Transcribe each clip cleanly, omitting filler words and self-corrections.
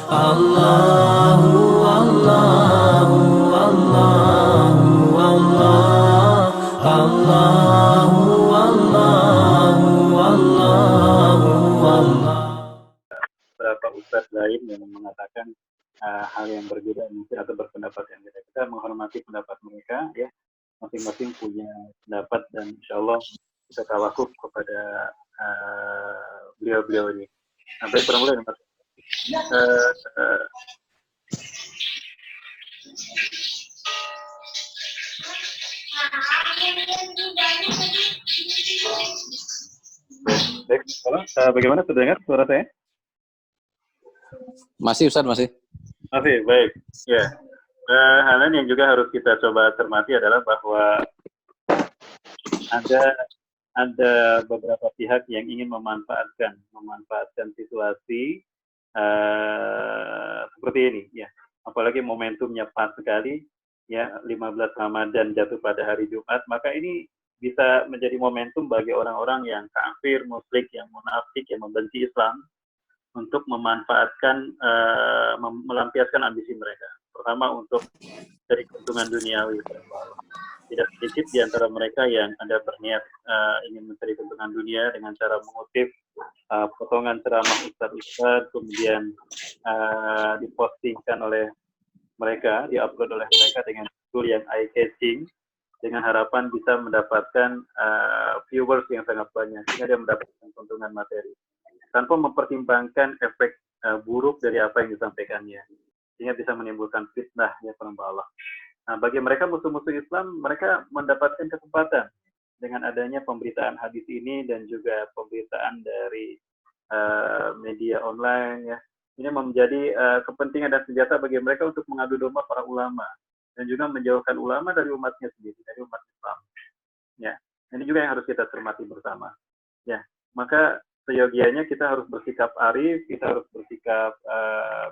Allahu Allahu Allahu Allah, Allahu Allahu Allahu Allah. Beberapa ustaz lain yang mengatakan hal yang berbeda mungkin atau berpendapat yang beda. Kita menghormati pendapat mereka, ya, masing-masing punya pendapat, dan insya Allah kita tawakuf kepada beliau-beliau ini. Sampai mulai Mas. Baik, bagaimana terdengar suara saya? Masih Ustaz, masih. Masih, baik. Ya. Hal lain yang juga harus kita coba cermati adalah bahwa ada beberapa pihak yang ingin memanfaatkan situasi seperti ini, ya. Apalagi momentumnya pas sekali, ya, 15 Ramadan jatuh pada hari Jumat, maka ini bisa menjadi momentum bagi orang-orang yang kafir, musyrik, yang munafik, yang membenci Islam untuk memanfaatkan, melampiaskan ambisi mereka. Pertama untuk dari keuntungan duniawi. Tidak sedikit di antara mereka yang ada berniat ingin mencari keuntungan dunia dengan cara mengutip potongan ceramah ustaz-ustaz, kemudian dipostingkan oleh mereka, diupload oleh mereka dengan judul yang eye-catching, dengan harapan bisa mendapatkan viewers yang sangat banyak, sehingga dia mendapatkan keuntungan materi, tanpa mempertimbangkan efek buruk dari apa yang disampaikannya, sehingga bisa menimbulkan fitnah, ya penambah Allah. Nah, bagi mereka musuh-musuh Islam, mereka mendapatkan kesempatan dengan adanya pemberitaan hadis ini dan juga pemberitaan dari media online, ya. Ini menjadi kepentingan dan senjata bagi mereka untuk mengadu domba para ulama dan juga menjauhkan ulama dari umatnya sendiri, dari umat Islam. Ya, ini juga yang harus kita cermati bersama. Ya, maka seyogianya kita harus bersikap arif, kita harus bersikap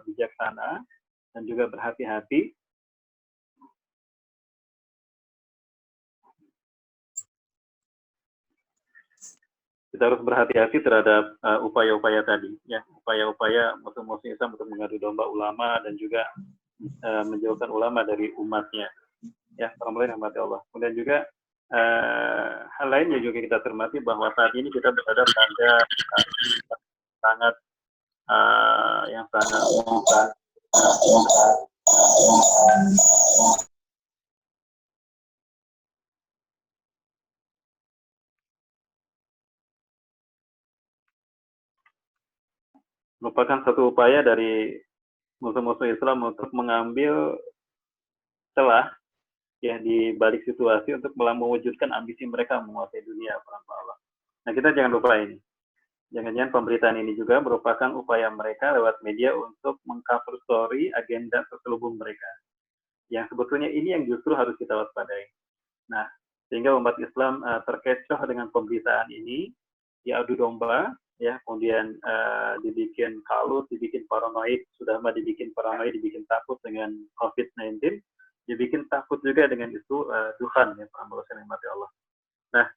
bijaksana dan juga berhati-hati. Kita harus berhati-hati terhadap upaya-upaya tadi, ya, upaya-upaya musuh-musuh Islam untuk mengadu domba ulama dan juga menjauhkan ulama dari umatnya, ya, orang-orang yang mati Allah. Kemudian juga hal lain yang juga kita cermati bahwa saat ini kita berada pada sangat yang sangat merupakan satu upaya dari musuh-musuh Islam untuk mengambil celah, ya, di balik situasi untuk mewujudkan ambisi mereka menguasai dunia, Allah. Nah, kita jangan lupa ini. Jangan-jangan pemberitaan ini juga merupakan upaya mereka lewat media untuk mengcover story agenda terselubung mereka. Yang sebetulnya ini yang justru harus kita waspadai. Nah, sehingga umat Islam terkecoh dengan pemberitaan ini, diadu domba, ya, kemudian dibikin kalut, dibikin paranoid, sudah mah dibikin paranoid, dibikin takut dengan COVID-19, dibikin takut juga dengan isu Tuhan, ya, mati Allah. Nah,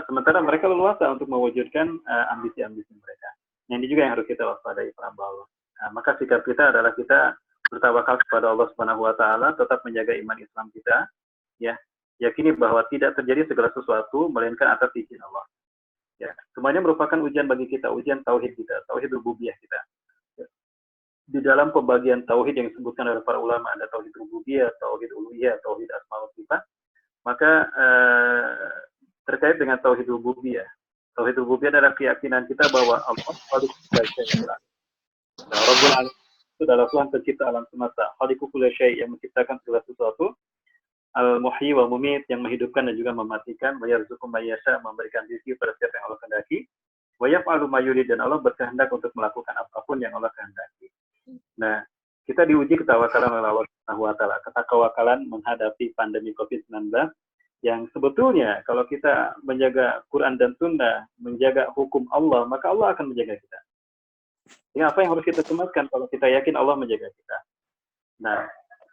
sementara mereka leluasa untuk mewujudkan ambisi-ambisi mereka. Nah, ini juga yang harus kita waspadai, penambah Allah. Nah, maka sikap kita adalah kita bertawakal kepada Allah Subhanahu wa taala, tetap menjaga iman Islam kita, ya. Yakini bahwa tidak terjadi segala sesuatu melainkan atas izin Allah. Ya, semuanya merupakan ujian bagi kita, ujian tauhid kita, tauhid rububiyah kita. Ya. Di dalam pembagian tauhid yang disebutkan oleh para ulama, ada tauhid rububiyah, tauhid uluhiyah, tauhid asma wa sifat. Maka terkait dengan tauhid rububiyah adalah keyakinan kita bahwa Allah khaliqu kulli syai'. Rabbul alamin itu adalah Tuhan pencipta alam semesta, khaliqu kulli syai', yang menciptakan segala sesuatu, al-muhyi wa mumit, yang menghidupkan dan juga mematikan, wa yarzuqu man yasha, memberikan rezeki pada siapa yang Allah kehendaki, wa yaf'alu ma yurid, dan Allah berkehendak untuk melakukan apapun yang Allah kehendaki. Nah, kita diuji ketawakalan oleh Allah Subhanahu wa taala, ketawakalan menghadapi pandemi COVID-19 yang sebetulnya kalau kita menjaga Quran dan Sunnah, menjaga hukum Allah, maka Allah akan menjaga kita. Ya, apa yang harus kita cemaskan kalau kita yakin Allah menjaga kita? Nah,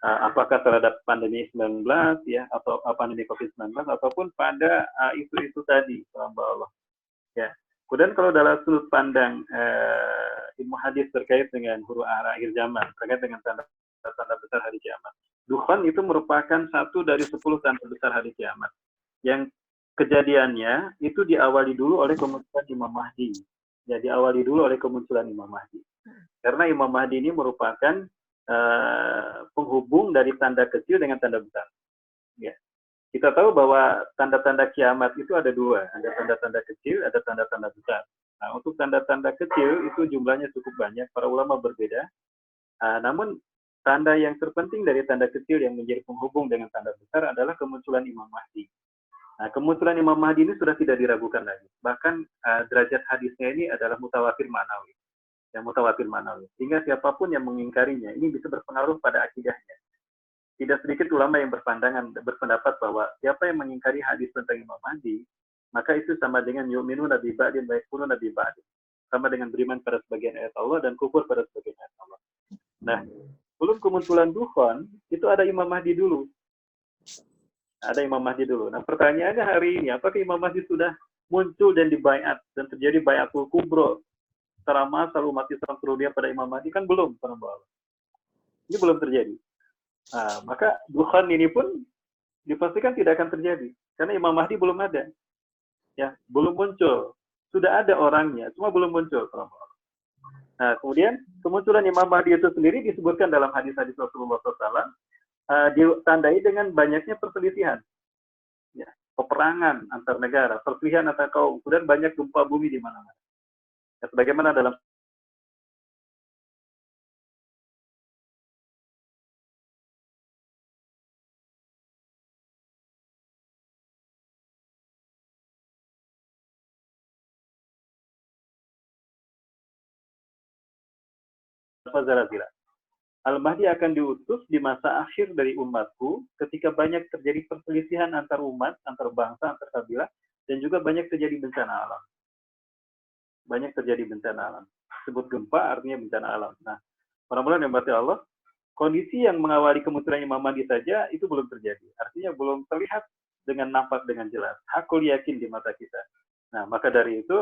apakah terhadap pandemi 19, ya, atau pandemi COVID-19, ataupun pada isu-isu tadi, hamba Allah. Ya, Kemudian kalau dalam sudut pandang ilmu hadis terkait dengan huru hara akhir zaman, terkait dengan tanda-tanda besar hari kiamat, dukhan itu merupakan satu dari 10 tanda besar hari kiamat. Yang kejadiannya itu diawali dulu oleh kemunculan Imam Mahdi. Ya, diawali dulu oleh kemunculan Imam Mahdi. Karena Imam Mahdi ini merupakan penghubung dari tanda kecil dengan tanda besar. Ya. Kita tahu bahwa tanda-tanda kiamat itu ada dua, ada tanda-tanda kecil, ada tanda-tanda besar. Nah, untuk tanda-tanda kecil itu jumlahnya cukup banyak, para ulama berbeda. Namun tanda yang terpenting dari tanda kecil yang menjadi penghubung dengan tanda besar adalah kemunculan Imam Mahdi. Nah, kemunculan Imam Mahdi ini sudah tidak diragukan lagi. Bahkan derajat hadisnya ini adalah mutawatir ma'nawi. Yang mutawatir ma'nawi. Sehingga siapapun yang mengingkarinya, ini bisa berpengaruh pada akidahnya. Tidak sedikit ulama yang berpendapat bahwa siapa yang mengingkari hadis tentang Imam Mahdi, maka itu sama dengan yu'minu nabi ba'din wa yakfuru nabi ba'din. Sama dengan beriman pada sebagian ayat Allah dan kufur pada sebagian ayat Allah. Nah, sebelum kemunculan dukhan, itu ada Imam Mahdi dulu. Ada Imam Mahdi dulu. Nah, pertanyaannya hari ini, apakah Imam Mahdi sudah muncul dan dibaiat dan terjadi baiatul kubro secara massal umat Islam seluruh dunia pada Imam Mahdi? Kan belum, ini belum terjadi. Nah, maka dukhan ini pun dipastikan tidak akan terjadi karena Imam Mahdi belum ada, ya, belum muncul. Sudah ada orangnya, cuma belum muncul. Nah, kemudian kemunculan Imam Mahdi itu sendiri disebutkan dalam hadis-hadis Rasulullah SAW, ditandai dengan banyaknya perselisihan, ya, peperangan antar negara, perselisihan antar kaum, kemudian banyak gempa bumi di mana-mana. Ya, sebagaimana dalam Zarazila. Al-Mahdi akan diutus di masa akhir dari umatku ketika banyak terjadi perselisihan antar umat, antar bangsa, antar kabilah, dan juga banyak terjadi bencana alam. Banyak terjadi bencana alam. Sebut gempa artinya bencana alam. Nah, orang-orang yang berarti Allah, kondisi yang mengawali kemunculan Imam Mahdi saja itu belum terjadi. Artinya belum terlihat dengan nampak dengan jelas. Hakul yakin di mata kita. Nah, maka dari itu,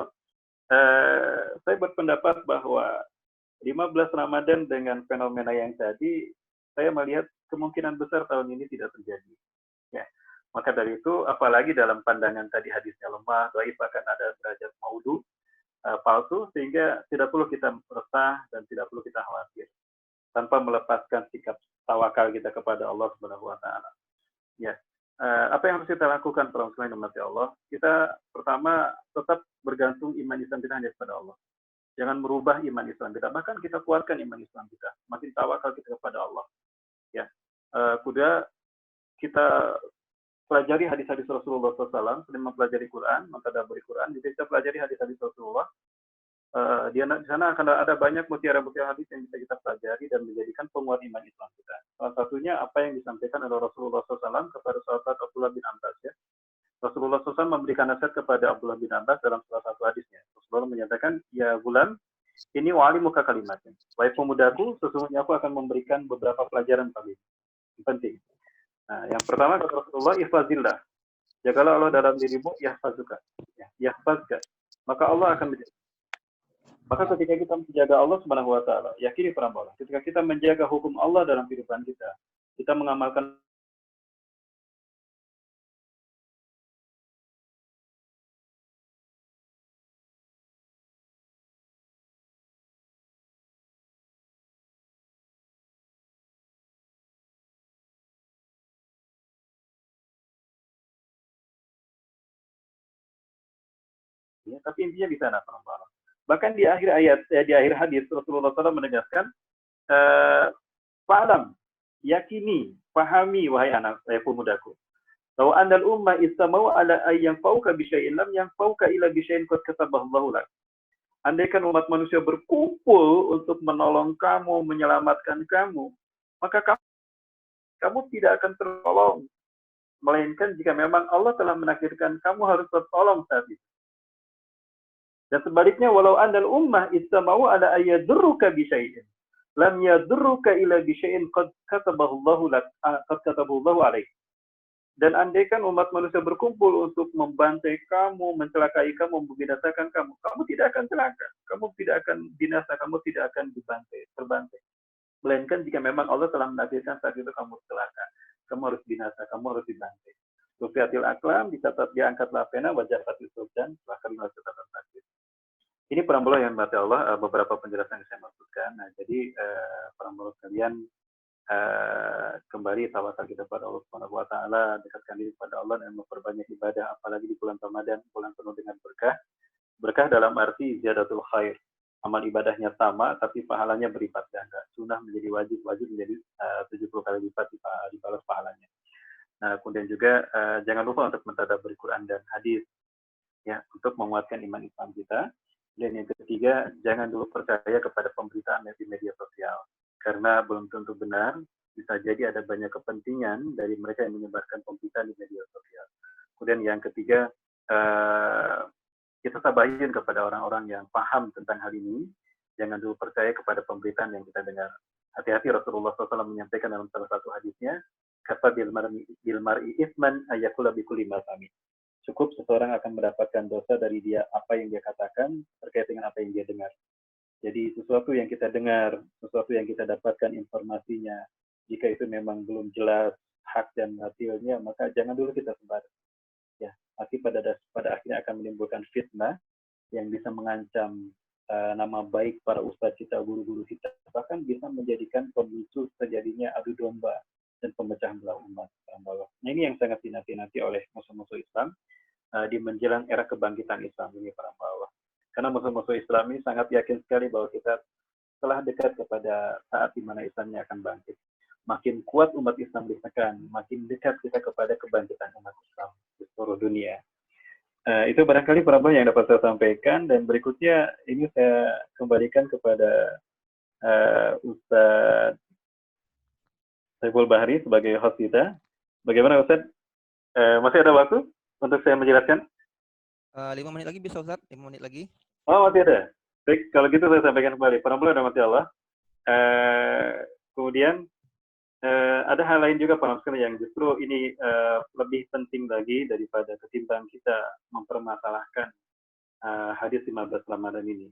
saya berpendapat bahwa 15 Ramadan dengan fenomena yang tadi, saya melihat kemungkinan besar tahun ini tidak terjadi. Ya. Maka dari itu, apalagi dalam pandangan tadi hadisnya lemah, dhaif, akan ada derajat maudhu, palsu, sehingga tidak perlu kita resah dan tidak perlu kita khawatir. Tanpa melepaskan sikap tawakal kita kepada Allah Subhanahu wa Ta'ala. Ya. Apa yang harus kita lakukan para muslimin umat Allah? Kita pertama tetap bergantung iman Islam kita hanya kepada Allah. Jangan merubah iman Islam kita. Bahkan kita kuatkan iman Islam kita. Makin tawakal kita kepada Allah. Ya, kuda kita pelajari hadis-hadis Rasulullah SAW. Selain mempelajari Quran, mentadabburi Quran, juga kita pelajari hadis-hadis Rasulullah. Di sana akan ada banyak mutiara-mutiara hadis yang bisa kita pelajari dan menjadikan penguat iman Islam kita. Salah satunya apa yang disampaikan oleh Rasulullah SAW kepada sahabat Abdullah bin Abbas. Ya. Rasulullah SAW memberikan nasihat kepada Abdullah bin Abbas dalam salah satu hadisnya. Rasulullah menyatakan, ya gulam, ini wali muka kalimatnya. Wahai pemudaku, sesungguhnya aku akan memberikan beberapa pelajaran paling penting. Nah, yang pertama kata Rasulullah, ihfazillah. Jagalah Allah dalam dirimu, yahfazuka. Yahfazka. Maka Allah akan menjaga. Maka ketika kita menjaga Allah Subhanahu wa Ta'ala, yakini perambalan. Ketika kita menjaga hukum Allah dalam kehidupan kita, kita mengamalkan ya, tapi intinya di sana perambalan. Bahkan di akhir ayat, di akhir hadis Rasulullah SAW menegaskan, fa'lam, yakini, pahami wahai anak saya pemudaku, bahwa andal ummah istamau ala ayyang fauka bisyai'in lam yang fauka ila bisyai'in qad kataballahu lak. Andaikan umat manusia berkumpul untuk menolong kamu, menyelamatkan kamu, maka kamu tidak akan tertolong, melainkan jika memang Allah telah menakdirkan kamu harus tertolong saat itu. Dan sebaliknya, walau andal ummah istamau ala ayyadurruka bisyai'in lam yadurruka ila bisyai'in qad kataballahu lak, qad kataballahu alaik. Dan andaikan umat manusia berkumpul untuk membantai kamu, mencelakai kamu, membinasakan kamu, kamu tidak akan celaka, kamu tidak akan binasa, kamu tidak akan terbantai. Melainkan jika memang Allah telah menakdirkan saat itu kamu celaka, kamu harus binasa, kamu harus dibantai. Rufiatil aklam, dicatat diangkatlah pena, wajar fatil dan bahkan catatan takdir. Ini perambulan yang berarti Allah, beberapa penjelasan yang saya maksudkan. Nah, jadi perambulan kalian kembali tawakal kita pada Allah Subhanahu wa taala, dekatkan diri kepada Allah dan memperbanyak ibadah, apalagi di bulan Ramadan, bulan penuh dengan berkah. Berkah dalam arti ziyadatul khair. Amal ibadahnya sama tapi pahalanya berlipat ganda. Sunnah menjadi wajib, wajib menjadi 70 kali lipat dibalas pahalanya. Nah, kemudian juga jangan lupa untuk mentadabburi Quran dan hadis ya, untuk menguatkan iman Islam kita. Dan yang ketiga, jangan dulu percaya kepada pemberitaan di media sosial. Karena belum tentu benar, bisa jadi ada banyak kepentingan dari mereka yang menyebarkan pemberitaan di media sosial. Kemudian yang ketiga, kita tabahin kepada orang-orang yang paham tentang hal ini. Jangan dulu percaya kepada pemberitaan yang kita dengar. Hati-hati, Rasulullah SAW menyampaikan dalam salah satu hadisnya, kata bil mar'i isman ayyakula bikuli masami. Cukup seseorang akan mendapatkan dosa dari dia apa yang dia katakan terkait dengan apa yang dia dengar. Jadi sesuatu yang kita dengar, sesuatu yang kita dapatkan informasinya, jika itu memang belum jelas hak dan batilnya, maka jangan dulu kita sebar. Ya, tapi pada akhirnya akan menimbulkan fitnah yang bisa mengancam nama baik para ustadz kita, guru-guru kita, bahkan bisa menjadikan pemicu terjadinya adu domba dan pemecahan belah umat. Nah, ini yang sangat dinanti-nanti oleh musuh-musuh Islam di menjelang era kebangkitan Islam ini, para bawah. Karena musuh-musuh Islam ini sangat yakin sekali bahwa kita telah dekat kepada saat di mana Islamnya akan bangkit. Makin kuat umat Islam ditekan, makin dekat kita kepada kebangkitan umat Islam di seluruh dunia. Itu barangkali para bawah yang dapat saya sampaikan, dan berikutnya ini saya kembalikan kepada Ustadz Saiful Bahri sebagai host kita. Bagaimana Ustadz? Masih ada waktu untuk saya menjelaskan? 5 menit lagi bisa Ustaz? 5 menit lagi. Oh, masih ada. Baik, kalau gitu saya sampaikan kembali. Perambulan rahmati Allah. Kemudian ada hal lain juga para sekalian yang justru ini lebih penting lagi daripada ketimbang kita mempermasalahkan hadis 15 Ramadan ini,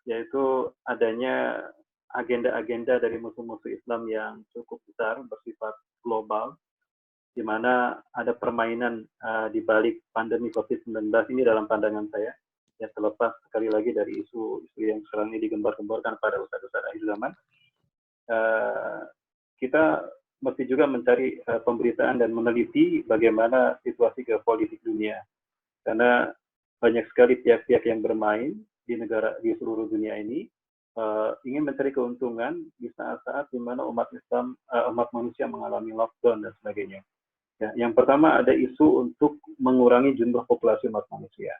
yaitu adanya agenda-agenda dari musuh-musuh Islam yang cukup besar bersifat global, di mana ada permainan di balik pandemi COVID-19 ini dalam pandangan saya. Ya, terlepas sekali lagi dari isu yang sekarang ini digembar-gemborkan pada ustadz-ustadz akhir zaman, kita mesti juga mencari pemberitaan dan meneliti bagaimana situasi geopolitik dunia. Karena banyak sekali pihak-pihak yang bermain di seluruh dunia ini ingin mencari keuntungan di saat-saat di mana umat manusia mengalami lockdown dan sebagainya. Ya, yang pertama ada isu untuk mengurangi jumlah populasi umat manusia.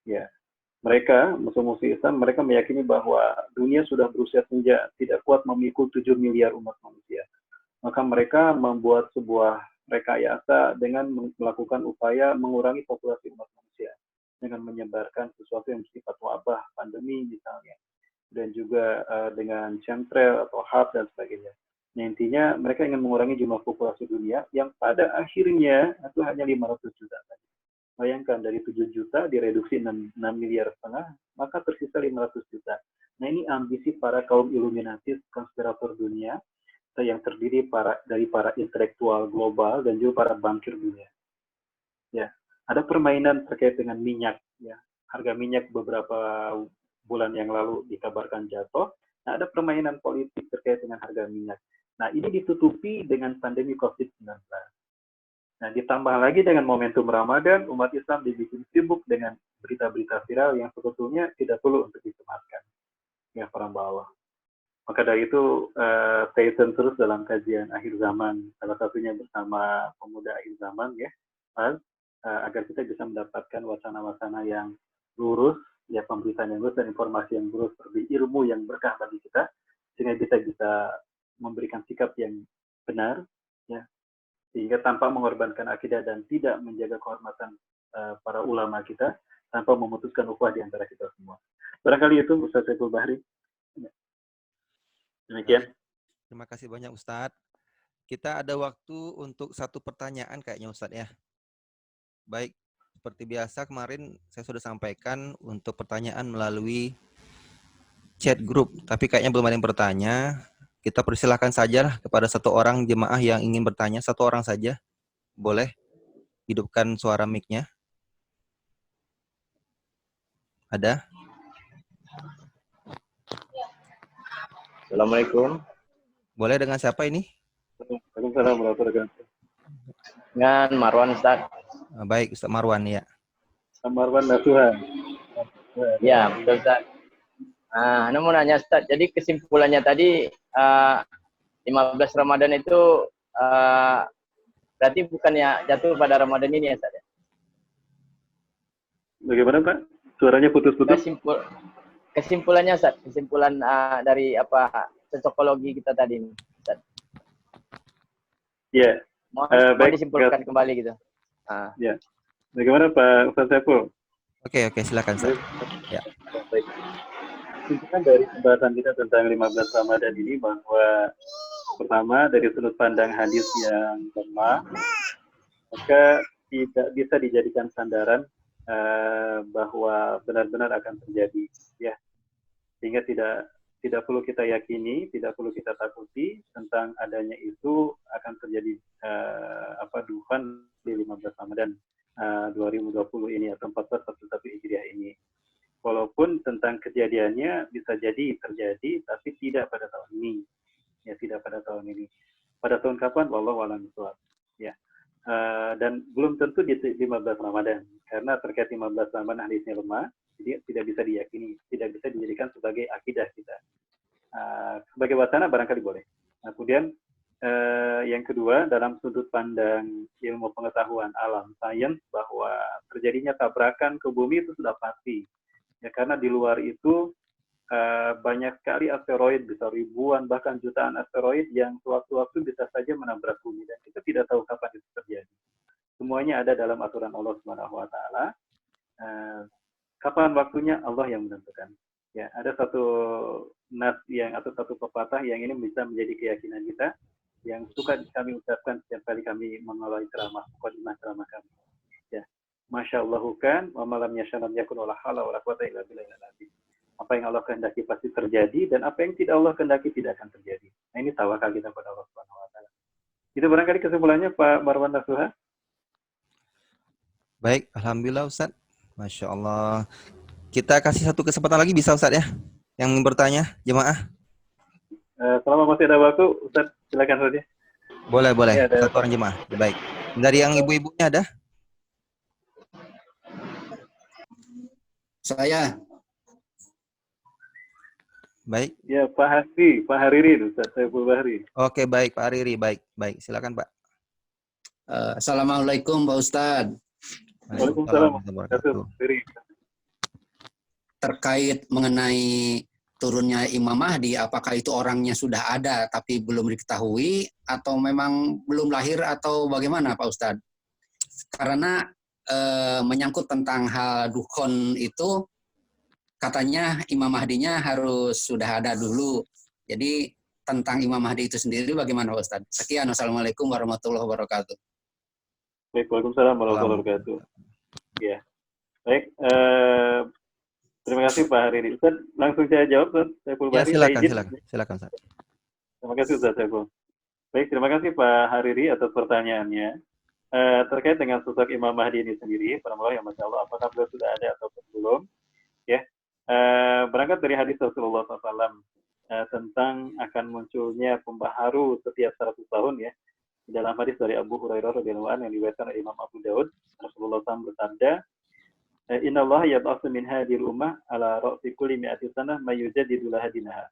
Ya, mereka musuh-musuh Islam, mereka meyakini bahwa dunia sudah berusia senja, tidak kuat memikul 7 miliar umat manusia. Maka mereka membuat sebuah rekayasa dengan melakukan upaya mengurangi populasi umat manusia dengan menyebarkan sesuatu yang bersifat wabah, pandemi misalnya, dan juga dengan chemtrail atau HARP dan sebagainya. Nah, intinya mereka ingin mengurangi jumlah populasi dunia yang pada akhirnya itu hanya 500 juta saja. Bayangkan dari 7 juta direduksi 6 miliar setengah, maka tersisa 500 juta. Nah, ini ambisi para kaum iluminatis, konspirator dunia, yang terdiri dari para intelektual global dan juga para bankir dunia. Ya, ada permainan terkait dengan minyak. Ya, harga minyak beberapa bulan yang lalu dikabarkan jatuh. Nah, ada permainan politik terkait dengan harga minyak. Nah, ini ditutupi dengan pandemi COVID-19. Nah, ditambah lagi dengan momentum Ramadan, umat Islam dibikin sibuk dengan berita-berita viral yang sebetulnya tidak perlu untuk disematkan. Ya, para bawah. Maka dari itu, stay tune terus dalam kajian akhir zaman, salah satunya bersama pemuda akhir zaman, ya, agar kita bisa mendapatkan wacana-wacana yang lurus, ya, pemberitaan yang lurus dan informasi yang lurus, seperti ilmu yang berkah bagi kita, sehingga kita bisa memberikan sikap yang benar, ya, sehingga tanpa mengorbankan akidah dan tidak menjaga kehormatan para ulama kita, tanpa memutuskan ukhuwah di antara kita semua. Barangkali itu Ustaz Saiful Bahri. Demikian. Terima kasih banyak Ustadz. Kita ada waktu untuk satu pertanyaan kayaknya Ustadz ya. Baik, seperti biasa kemarin saya sudah sampaikan untuk pertanyaan melalui chat grup, tapi kayaknya belum ada yang bertanya. Kita persilahkan saja kepada satu orang jemaah yang ingin bertanya, satu orang saja. Boleh hidupkan suara mic-nya. Ada? Assalamualaikum. Boleh dengan siapa ini? Waalaikumsalam warahmatullahi wabarakatuh. Dengan Marwan Ustaz. Baik, Ustaz Marwan ya. Marwan Nasuha. Ya, betul Ustaz. Anda mau nanya Ustaz, jadi kesimpulannya tadi 15 Ramadan itu berarti bukannya jatuh pada Ramadan ini ya Ustaz? Bagaimana Pak? Suaranya putus-putus? Kesimpulannya Ustaz, kesimpulan dari apa cocokologi kita tadi ini Ustaz. Ya. Mau Baik. disimpulkan kembali gitu. Ya. Bagaimana Pak Ustaz Saiful? Oke, silakan Ustaz. Ya. Baik. Kesimpulan dari pembahasan kita tentang 15 Ramadan ini bahwa pertama dari sudut pandang hadis yang lemah, maka tidak bisa dijadikan sandaran bahwa benar-benar akan terjadi, ya. Sehingga tidak perlu kita yakini, tidak perlu kita takuti tentang adanya itu akan terjadi dufan di 15 Ramadan 2020 ini atau 1441 Hijriah ini. Walaupun tentang kejadiannya bisa jadi terjadi, tapi tidak pada tahun ini. Ya, tidak pada tahun ini. Pada tahun kapan? Wallahu a'lam bishawab. Ya. Dan belum tentu di 15 Ramadan. Karena terkait 15 Ramadan hadisnya lemah, jadi tidak bisa diyakini, tidak bisa dijadikan sebagai akidah kita. Sebagai wacana barangkali boleh. Nah, kemudian yang kedua, dalam sudut pandang ilmu pengetahuan alam, sains, bahwa terjadinya tabrakan ke bumi itu sudah pasti. Ya, karena di luar itu banyak sekali asteroid, bisa ribuan bahkan jutaan asteroid yang sewaktu-waktu bisa saja menabrak bumi dan kita tidak tahu kapan itu terjadi. Semuanya ada dalam aturan Allah Subhanahu wa taala. Kapan waktunya Allah yang menentukan. Ya, ada satu nas atau satu pepatah yang ini bisa menjadi keyakinan kita yang suka kami ucapkan setiap kali kami mengawali ceramah kami. Ya. Masya Allahu kan, wa malam yashalam yakun wala hawla wala quwata illa billahil azim. Apa yang Allah kehendaki pasti terjadi dan apa yang tidak Allah kehendaki tidak akan terjadi. Nah, ini tawakal kita pada Allah Subhanahu wa taala. Itu barangkali kesimpulannya Pak Marwan Nasuha. Baik, alhamdulillah Ustaz. Masya Allah. Kita kasih satu kesempatan lagi bisa Ustaz ya? Yang ingin bertanya, jemaah? Selama masih ada waktu, Ustaz silakan saja. Boleh. Ya, satu orang jemaah. Baik. Dari yang ibu-ibunya ada? Saya. Baik. Ya, Pak Hariri, Ustaz Saiful Bahri. Oke, baik Pak Hariri, baik. Silakan Pak. Assalamualaikum Pak Ustadz. Waalaikumsalam. Terkait mengenai turunnya Imam Mahdi, apakah itu orangnya sudah ada tapi belum diketahui atau memang belum lahir atau bagaimana Pak Ustadz? Karena menyangkut tentang hal dukhon itu katanya Imam Mahdinya harus sudah ada dulu. Jadi tentang Imam Mahdi itu sendiri bagaimana Pak Ustadz? Sekian, wassalamualaikum warahmatullahi wabarakatuh. Waalaikumsalam warahmatullahi wabarakatuh. Ya, baik. Terima kasih Pak Hariri. Ustaz, langsung saya jawab, Ustaz Saiful Bahri. Silakan. Terima kasih Ustaz Saiful. Baik, terima kasih Pak Hariri atas pertanyaannya. Terkait dengan sosok Imam Mahdi ini sendiri, para ulama yang Masya Allah, apakah beliau sudah ada atau belum? Ya, berangkat dari hadis Rasulullah SAW tentang akan munculnya pembaharu setiap 100 tahun ya. Dalam hadis dari Abu Hurairah radhiyallahu anhu yang diriwayatkan oleh Imam Abu Daud, Rasulullah SAW bersabda, Inna Allah yab'atsu min hadhil ummah ala ra'si kulli mi'ati sanah mayujadidu laha dinaha.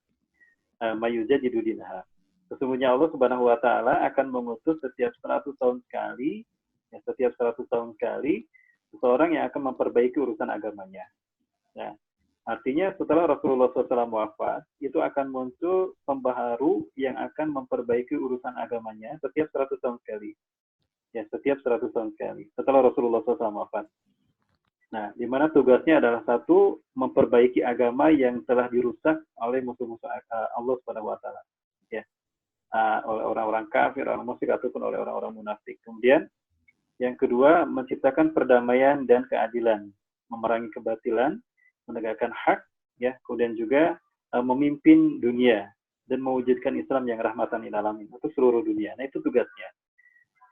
Mayujadidu dinaha. Sesungguhnya Allah Subhanahu wa taala akan mengutus setiap 100 tahun sekali, seseorang yang akan memperbaiki urusan agamanya. Ya. Artinya setelah Rasulullah SAW wafat, itu akan muncul pembaharu yang akan memperbaiki urusan agamanya setiap 100 tahun sekali. Ya, setiap 100 tahun sekali. Setelah Rasulullah SAW wafat. Nah, di mana tugasnya adalah satu, memperbaiki agama yang telah dirusak oleh musuh-musuh Allah Subhanahu wa taala. Ya. oleh orang-orang kafir, orang musyrik ataupun oleh orang-orang munafik. Kemudian yang kedua, menciptakan perdamaian dan keadilan, memerangi kebatilan, menegakkan hak, ya, kemudian juga memimpin dunia dan mewujudkan Islam yang rahmatan lil alamin untuk seluruh dunia. Nah, itu tugasnya.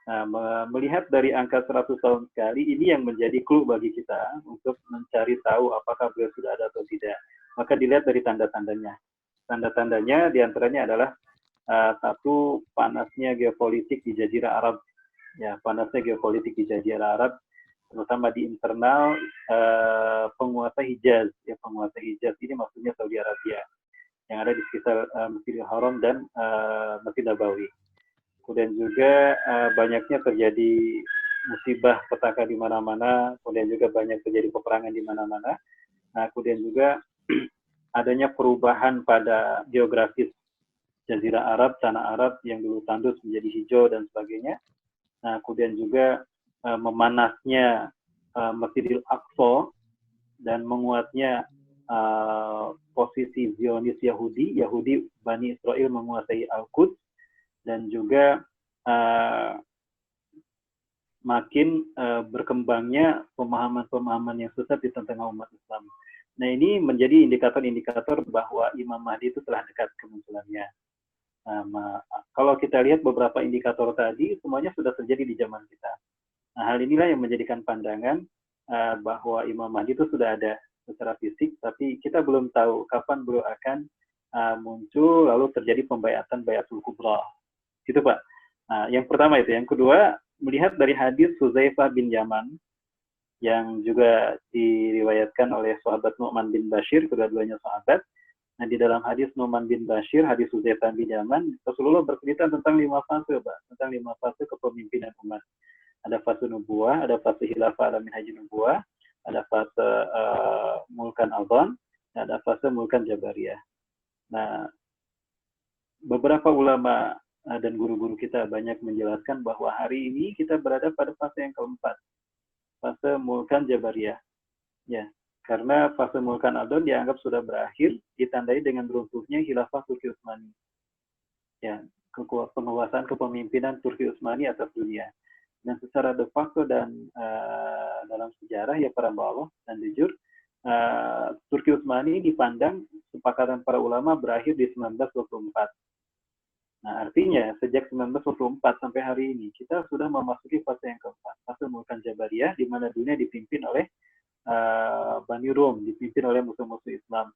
Nah, melihat dari angka 100 tahun sekali, ini yang menjadi clue bagi kita untuk mencari tahu apakah beliau sudah ada atau tidak. Maka dilihat dari tanda-tandanya. Tanda-tandanya diantaranya adalah satu, panasnya geopolitik di Jazirah Arab. Ya, panasnya geopolitik di Jazirah Arab, terutama di internal penguasa Hijaz. Ya, penguasa Hijaz ini maksudnya Saudi Arabia, yang ada di sekitar Masjidil Haram dan Masjid Nabawi. Kemudian juga banyaknya terjadi musibah petaka di mana-mana, kemudian juga banyak terjadi peperangan di mana-mana. Nah, kemudian juga adanya perubahan pada geografis Jazirah Arab, tanah Arab yang dulu tandus menjadi hijau dan sebagainya. Nah, kemudian juga memanasnya Masjidil Aqsa dan menguatnya posisi Zionis Yahudi Bani Israel menguasai Al-Quds, dan juga makin berkembangnya pemahaman-pemahaman yang sesat di tengah umat Islam. Nah, ini menjadi indikator-indikator bahwa Imam Mahdi itu telah dekat kemunculannya. Kalau kita lihat beberapa indikator tadi, semuanya sudah terjadi di zaman kita. Nah, hal inilah yang menjadikan pandangan bahwa Imam Mahdi itu sudah ada secara fisik, tapi kita belum tahu kapan beliau akan muncul, lalu terjadi pembaiatan Baiatul Kubra. Gitu, Pak. Nah, yang pertama itu. Yang kedua, melihat dari hadis Hudzaifah bin Yaman, yang juga diriwayatkan oleh sahabat Nu'man bin Bashir, kedua-duanya sahabat. Nah, di dalam hadis Nu'man bin Bashir, hadis Hudzaifah bin Yaman, Rasulullah bercerita tentang 5 fase, Pak. Tentang 5 fase kepemimpinan umat. Ada fase nubuah, ada fase khilafah ala minhaj nubuah, ada fase mulkan adhan, ada fase mulkan jabariyah. Nah, beberapa ulama dan guru-guru kita banyak menjelaskan bahwa hari ini kita berada pada fase yang keempat, fase mulkan jabariyah. Ya, karena fase mulkan adhan dianggap sudah berakhir, ditandai dengan runtuhnya khilafah Turki Utsmani. Ya, penguasaan kepemimpinan Turki Utsmani atas dunia. Dan secara de facto dan dalam sejarah, ya para Allah dan jujur, Turki Utsmani dipandang kesepakatan para ulama berakhir di 1924. Nah, artinya sejak 1924 sampai hari ini kita sudah memasuki fase yang keempat, fase mulkan jabariyah, di mana dunia dipimpin oleh Bani Rum, dipimpin oleh musuh-musuh Islam.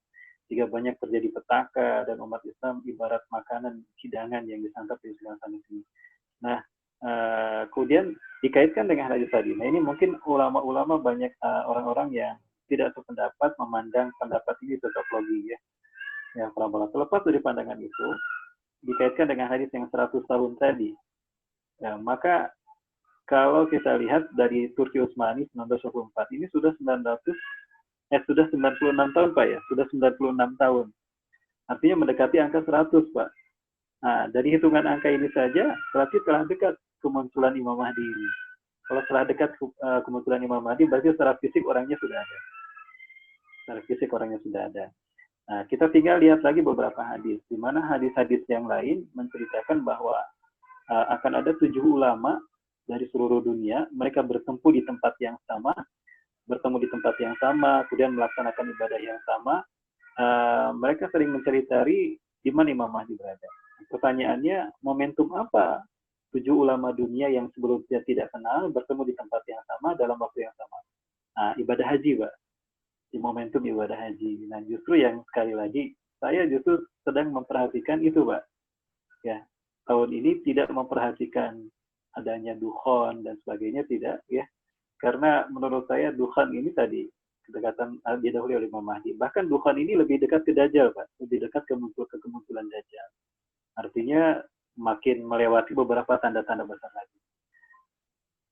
Jika banyak terjadi petaka dan umat Islam ibarat makanan hidangan yang disantap di sebelah sana sini. Nah, kemudian dikaitkan dengan hadis tadi. Nah, ini mungkin ulama-ulama banyak orang-orang yang tidak sependapat memandang pendapat ini tetap logis, ya. Ya, para terlepas dari pandangan itu, dikaitkan dengan hadis yang 100 tahun tadi. Ya, maka kalau kita lihat dari Turki Utsmani 1924 ini sudah 96 tahun, Pak, ya. Sudah 96 tahun. Artinya mendekati angka 100, Pak. Nah, dari hitungan angka ini saja berarti telah dekat kemunculan Imam Mahdi ini. Kalau telah dekat kemunculan Imam Mahdi, berarti secara fisik orangnya sudah ada. Secara fisik orangnya sudah ada. Nah, kita tinggal lihat lagi beberapa hadis, di mana hadis-hadis yang lain menceritakan bahwa akan ada 7 ulama dari seluruh dunia, mereka bertemu di tempat yang sama, kemudian melaksanakan ibadah yang sama. Mereka sering mencari-cari di mana Imam Mahdi berada. Pertanyaannya, momentum apa 7 ulama dunia yang sebelumnya tidak kenal bertemu di tempat yang sama dalam waktu yang sama? Nah, ibadah haji, Pak. Di momentum ibadah haji. Nah, justru yang sekali lagi saya justru sedang memperhatikan itu, Pak. Ya, tahun ini tidak memperhatikan adanya dukhon dan sebagainya, tidak, ya. Karena menurut saya dukhon ini tadi kedekatan didahului oleh Imam Mahdi. Bahkan dukhon ini lebih dekat ke Dajjal, Pak. Lebih dekat ke kemunculan Dajjal. Artinya makin melewati beberapa tanda-tanda besar lagi.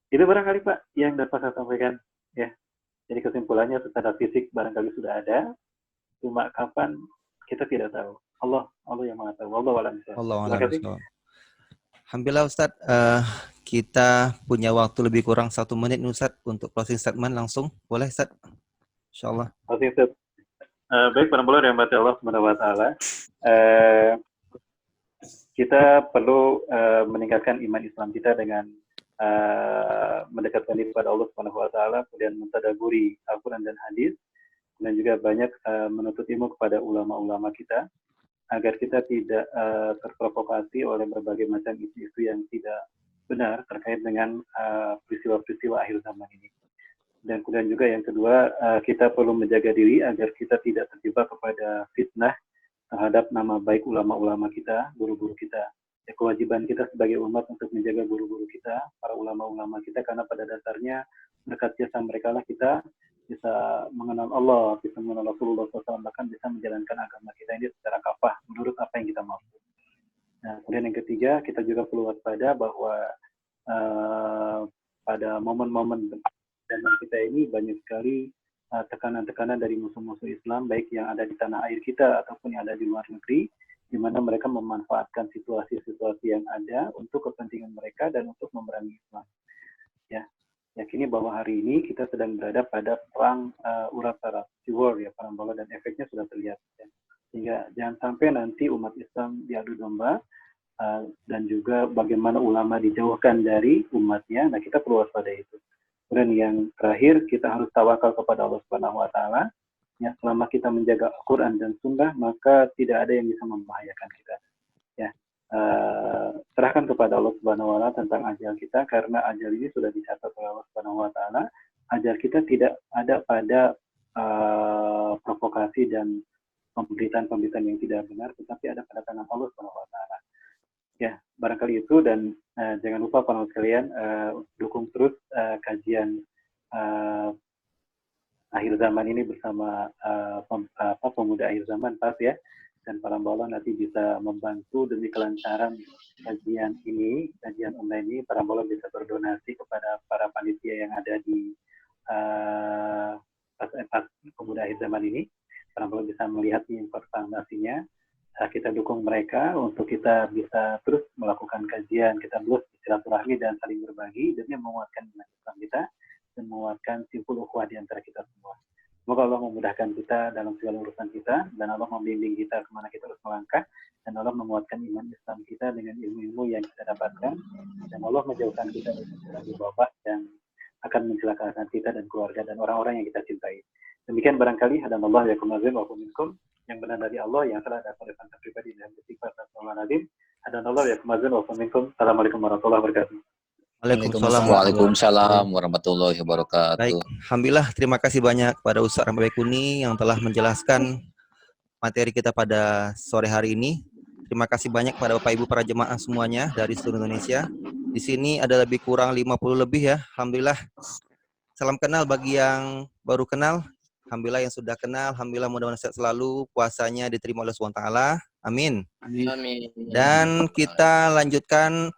Itu barangkali, Pak, yang dapat saya sampaikan, ya. Jadi kesimpulannya secara fisik barangkali sudah ada, cuma kapan kita tidak tahu. Allah yang mengetahui. Allah a'lam. Alhamdulillah, Ustadz, kita punya waktu lebih kurang 1 menit, Ustadz, untuk closing statement langsung. Boleh, Ustadz? Insyaallah. Baik, para yang mati Allah Subhanahu wa taala. kita perlu meningkatkan iman Islam kita dengan mendekatkan diri kepada Allah Subhanahu wa taala, kemudian mentadaburi Al-Qur'an dan hadis, dan juga banyak menuntut ilmu kepada ulama-ulama kita agar kita tidak terprovokasi oleh berbagai macam isu-isu yang tidak benar terkait dengan peristiwa-peristiwa akhir zaman ini. Dan kemudian juga yang kedua, kita perlu menjaga diri agar kita tidak terjebak kepada fitnah terhadap nama baik ulama-ulama kita, guru-guru kita. Ya, kewajiban kita sebagai umat untuk menjaga guru-guru kita, para ulama-ulama kita, karena pada dasarnya berkat jasa mereka lah kita bisa mengenal Allah, bisa mengenal Rasulullah SAW, bahkan bisa menjalankan agama kita ini secara kafah menurut apa yang kita mampu. Nah, kemudian yang ketiga, kita juga perlu waspada bahwa pada momen-momen zaman kita ini banyak sekali tekanan-tekanan dari musuh-musuh Islam, baik yang ada di tanah air kita ataupun yang ada di luar negeri, di mana mereka memanfaatkan situasi-situasi yang ada untuk kepentingan mereka dan untuk memerangi Islam. Ya, yakini bahwa hari ini kita sedang berada pada perang urat-urat, war ya, perang bola, dan efeknya sudah terlihat. Ya. Sehingga jangan sampai nanti umat Islam diadu domba dan juga bagaimana ulama dijauhkan dari umatnya. Nah, kita perlu waspada itu. Dan yang terakhir, kita harus tawakal kepada Allah Subhanahu wa taala. Ya, selama kita menjaga Al-Qur'an dan Sunnah, maka tidak ada yang bisa membahayakan kita. Ya, serahkan kepada Allah Subhanahu wa taala tentang ajal kita, karena ajal ini sudah dicatat oleh Allah Subhanahu wa taala. Ajal kita tidak ada pada provokasi dan pemberitaan-pemberitaan yang tidak benar, tetapi ada pada tangan Allah Subhanahu wa taala. Ya, barangkali itu, dan jangan lupa para sekalian dukung terus kajian akhir zaman ini bersama pemuda akhir zaman, Pas ya, dan para Allah nanti bisa membantu demi kelancaran kajian ini, kajian online ini. Para Allah bisa berdonasi kepada para panitia yang ada di pas pemuda akhir zaman ini. Para Allah bisa melihat informasinya. Kita dukung mereka untuk kita bisa terus melakukan kajian, kita terus silaturahmi dan saling berbagi demi menguatkan iman Islam kita dan menguatkan simpul ukhuwah di antara kita semua. Semoga Allah memudahkan kita dalam segala urusan kita, dan Allah membimbing kita kemana kita harus melangkah, dan Allah menguatkan iman Islam kita dengan ilmu-ilmu yang kita dapatkan, dan Allah menjauhkan kita dari wabah yang akan mencelakakan kita dan keluarga dan orang-orang yang kita cintai. Demikian barangkali hadan Allah ya kumazim wa minkum, yang benar dari Allah, yang salah dari pantas pribadi dan bersifat Astagfirullahaladzim. Hadan Allah ya kumazim wa minkum. Assalamualaikum warahmatullahi wabarakatuh. Waalaikumsalam warahmatullahi wabarakatuh. Baik, alhamdulillah, terima kasih banyak kepada Ustaz Rahmat Baikuni yang telah menjelaskan materi kita pada sore hari ini. Terima kasih banyak kepada Bapak Ibu para jemaah semuanya dari seluruh Indonesia. Di sini ada lebih kurang 50 lebih ya. Alhamdulillah. Salam kenal bagi yang baru kenal. Alhamdulillah yang sudah kenal. Alhamdulillah mudah-mudahan sehat selalu. Puasanya diterima oleh SWT. Amin. Amin. Dan kita lanjutkan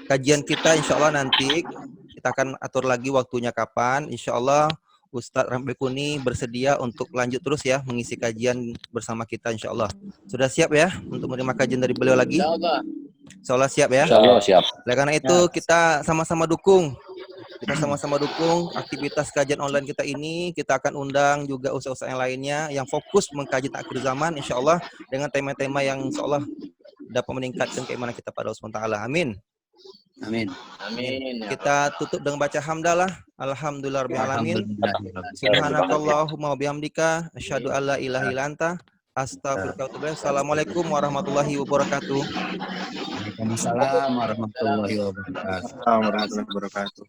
kajian kita, insya Allah nanti kita akan atur lagi waktunya kapan. Insya Allah Ustadz Rahmat Baikuni bersedia untuk lanjut terus ya mengisi kajian bersama kita, insya Allah. Sudah siap ya untuk menerima kajian dari beliau lagi? Insya Allah siap ya? Insya Allah siap. Oleh karena itu kita sama-sama dukung. Kita sama-sama dukung aktivitas kajian online kita ini. Kita akan undang juga usaha-usaha yang lainnya yang fokus mengkaji akhir zaman, insya Allah dengan tema-tema yang insya Allah dapat meningkatkan keimanan kita pada Allah SWT. Amin. Amin. Amin. Kita tutup dengan baca hamdalah. Alhamdulillahirabbil alamin. Subhanakallahumma wa bihamdika asyhadu alla ilaha illa anta astaghfiruka wa atubu ilaik. Assalamualaikum warahmatullahi wabarakatuh. Waalaikumsalam warahmatullahi wabarakatuh. Warahmatullahi wabarakatuh.